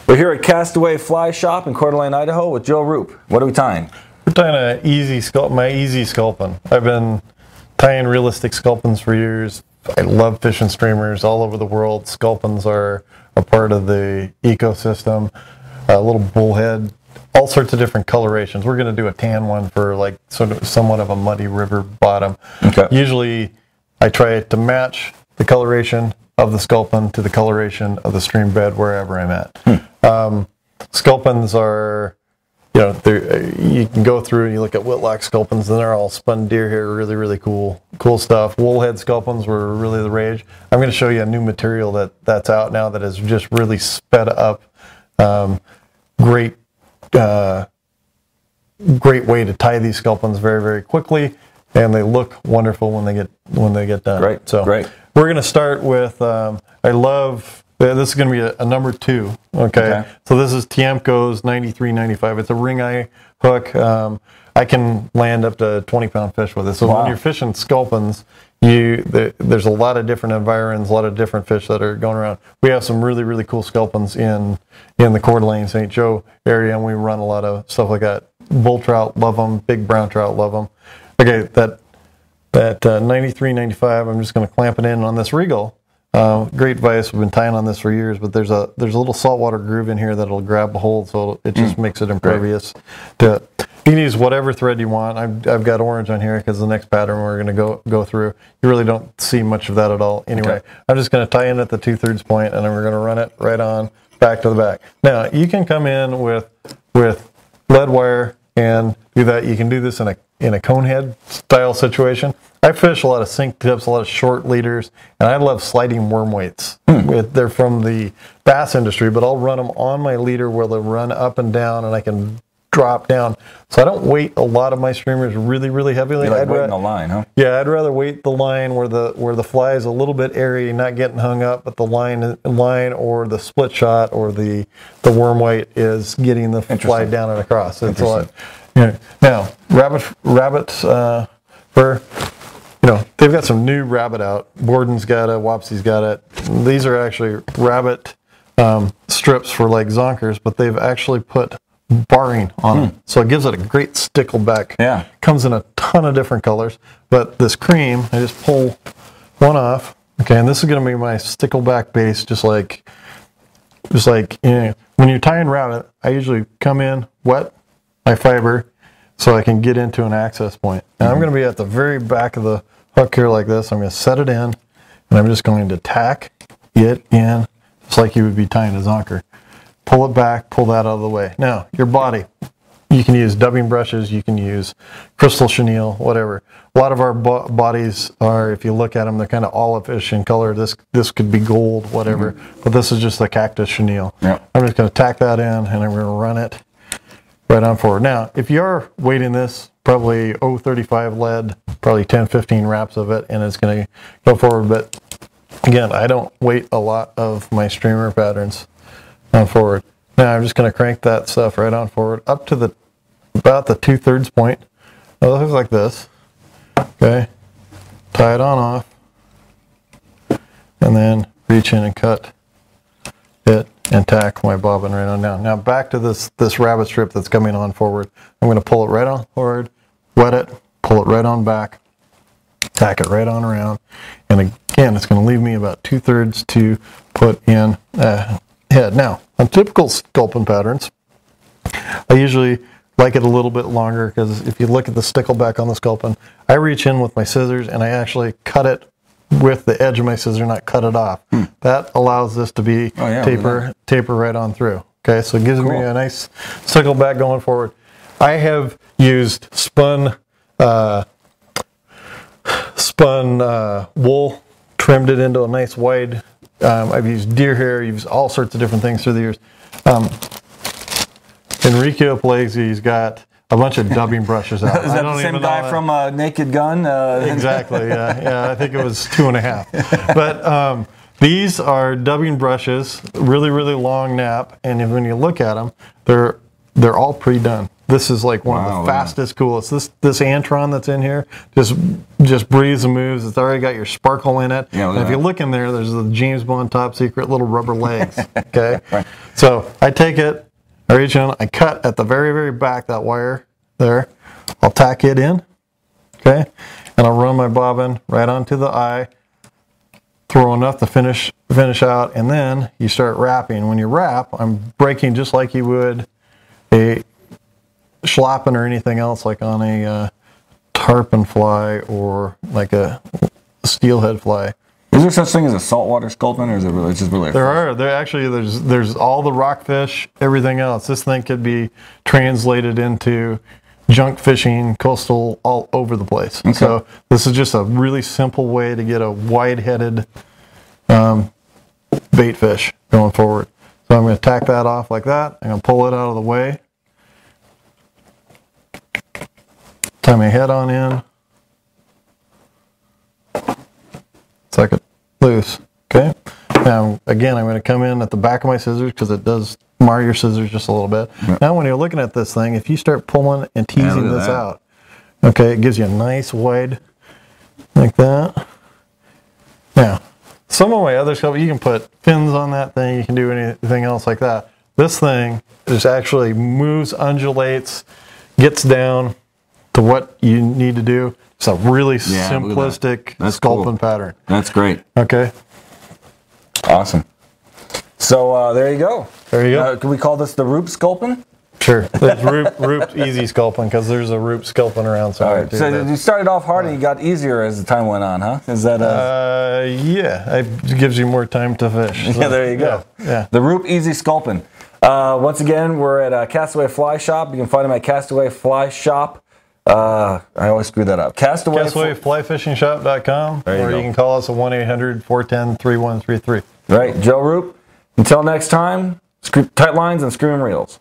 We're here at Castaway Fly Shop in Coeur d'Alene, Idaho with Joe Roop. What are we tying? We're tying my easy Sculpin. I've been tying realistic Sculpins for years. I love fishing streamers all over the world. Sculpins are a part of the ecosystem. A little bullhead, all sorts of different colorations. We're going to do a tan one for like sort of somewhat of a muddy river bottom. Okay. Usually I try to match the coloration of the Sculpin to the coloration of the stream bed wherever I'm at. Sculpins are, you can go through and you look at Whitlock Sculpins and they're all spun deer hair, really cool stuff. Woolhead Sculpins were really the rage. I'm going to show you a new material that's out now that is just really sped up. Great way to tie these Sculpins very quickly, and they look wonderful when they get done. Great. So great. We're going to start with this is going to be a number 2. Okay. So this is Tiemco's 9395. It's a ring eye hook. I can land up to 20-pound fish with it. So when you're fishing Sculpins, there's a lot of different environs, a lot of different fish that are going around. We have some really cool Sculpins in the Coeur d'Alene, St. Joe area, and we run a lot of stuff like that. Bull trout, love them. Big brown trout, love them. Okay, that 93.95. I'm just going to clamp it in on this Regal. Great vise. We've been tying on this for years, but there's a little saltwater groove in here that'll grab the hold, so it just makes it impervious. You can use whatever thread you want. I've got orange on here because the next pattern we're going to go through, you really don't see much of that at all. Anyway, I'm just going to tie in at the 2/3 point, and then we're going to run it right on back to the back. Now you can come in with lead wire and do that. You can do this in a conehead style situation. I fish a lot of sink tips, a lot of short leaders, and I love sliding worm weights. They're from the bass industry, but I'll run them on my leader where they'll run up and down, and I can drop down. So I don't weight a lot of my streamers really heavily. You like weighting the line, huh? Yeah, I'd rather weight the line where the fly is a little bit airy, not getting hung up, but the line or the split shot or the worm weight is getting the fly down and across. It's a lot. Now, rabbit fur. They've got some new rabbit out. Borden's got it, Wapsi's got it. These are actually rabbit strips for like zonkers, but they've actually put barring on them. So it gives it a great stickleback. Yeah. Comes in a ton of different colors. But this cream, I just pull one off. Okay, and this is going to be my stickleback base, just like when you're tying rabbit, I usually come in, wet my fiber, so I can get into an access point. Now I'm going to be at the very back of the hook here like this. I'm going to set it in, and I'm just going to tack it in, just like you would be tying a zonker. Pull it back, pull that out of the way. Now, your body, you can use dubbing brushes, you can use crystal chenille, whatever. A lot of our bodies are, if you look at them, they're kind of olive-ish in color. This could be gold, whatever, but this is just the cactus chenille. Yep. I'm just going to tack that in, and I'm going to run it right on forward. Now, if you are weighting this, probably 0.35 lead, probably 10-15 wraps of it, and it's going to go forward. But again, I don't weight a lot of my streamer patterns on forward. Now I'm just going to crank that stuff right on forward up to about the 2/3 point. Now it looks like this. Okay, tie it on off, and then reach in and cut it and tack my bobbin right on down. Now back to this rabbit strip that's coming on forward. I'm going to pull it right on forward, wet it, pull it right on back, tack it right on around, and again it's going to leave me about 2/3 to put in head. Now on typical Sculpin patterns, I usually like it a little bit longer because if you look at the stickleback on the Sculpin, I reach in with my scissors and I actually cut it with the edge of my scissor, not cut it off. That allows this to be taper right on through. Okay, so it gives me a nice stickleback going forward. I have used spun wool, trimmed it into a nice wide. I've used deer hair, used all sorts of different things through the years. Enrico Palazzi's got a bunch of dubbing brushes out. Is that the same guy from Naked Gun? Exactly, yeah. I think it was 2.5. But these are dubbing brushes, really long nap, and when you look at them, they're all pre-done. this is like one of the fastest, coolest. This Antron that's in here just breathes and moves. It's already got your sparkle in it. Yeah, and if you look in there, there's the James Bond top secret little rubber legs. Okay, right. So I take it, I reach in, I cut at the very, very back, that wire there. I'll tack it in, okay, and I'll run my bobbin right onto the eye, throw enough to finish out, and then you start wrapping. When you wrap, I'm breaking just like you would a schlappen or anything else, like on a tarpon fly or like a steelhead fly. Is there such thing as a saltwater sculpin, or is it really just really? There's all the rockfish, everything else. This thing could be translated into junk fishing, coastal, all over the place. Okay. So this is just a really simple way to get a wide-headed bait fish going forward. So I'm going to tack that off like that. I'm going to pull it out of the way. Tie my head on in. Suck it loose. Okay. Now, again, I'm going to come in at the back of my scissors because it does mar your scissors just a little bit. Yep. Now, when you're looking at this thing, if you start pulling and teasing this out, okay, it gives you a nice wide, like that. Now, some of my other stuff, you can put fins on that thing, you can do anything else like that. This thing is actually moves, undulates, gets down to what you need to do. It's a really simplistic sculpin pattern. That's great. Okay. Awesome. So there you go. There you go. Can we call this the Roop Sculpin? Sure. It's Roop Easy Sculpin because there's a Roop Sculpin around somewhere. Right. So you started off hard and you got easier as the time went on, huh? Is that yeah, it gives you more time to fish. So, yeah, there you go. Yeah. The Roop Easy Sculpin. Once again, we're at Castaway Fly Shop. You can find them at Castaway Fly Shop. I always screw that up. CastawayFlyFishingShop.com, or you can call us at 1-800-410-3133. Right, Joe Roop. Until next time, tight lines and screw and reels.